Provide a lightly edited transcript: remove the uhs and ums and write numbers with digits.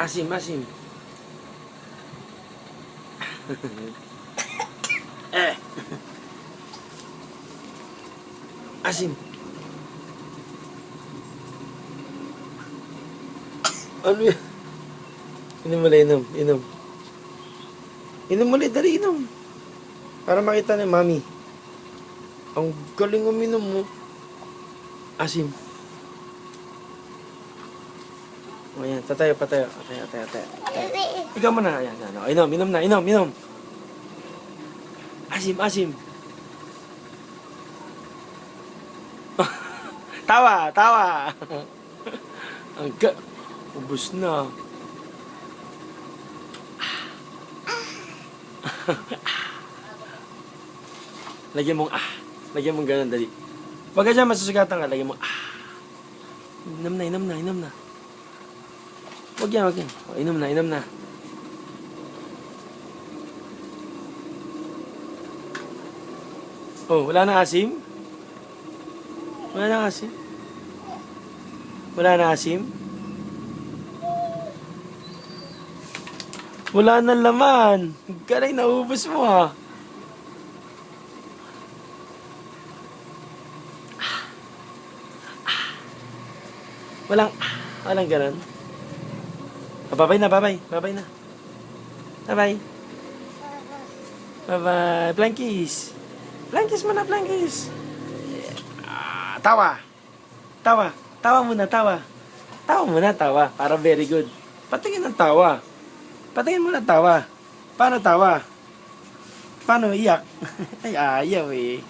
Asim, asim. Eh. Asim. Ano yan? Inom ulit, inom. Inom. Inom ulit, dali, inom. Para makita ni Mami. Ang galing uminom mo. Asim. O yan, tatayo, patayo. Atayo, atayo, atayo. Ikaw mo na. Ayan, ano. Inom, inom na, inom, inom. Asim, asim. Tawa, tawa. Ang ubus na. Lagyan mong Lagyan mong ganun, dali. Huwag ka dyan, masusugatan ka. Lagyan mong Inom na, inom na, inom na. Huwag yan, huwag yan. O, inom na, inom na. Oh, wala na asim? Wala na asim? Wala na asim? Wala na laman. Galing, naubos mo ha. Walang ganun. Babay na, babay. Babay na. Babay. Bye-bye. Blankies. Blankies mo na, Blankies. Tawa. Tawa. Tawa muna, tawa. Tawa muna, tawa. Para very good. Patingin ng tawa. Patingin mo na tawa. Paano tawa? Paano iyak? Ay, ayaw eh.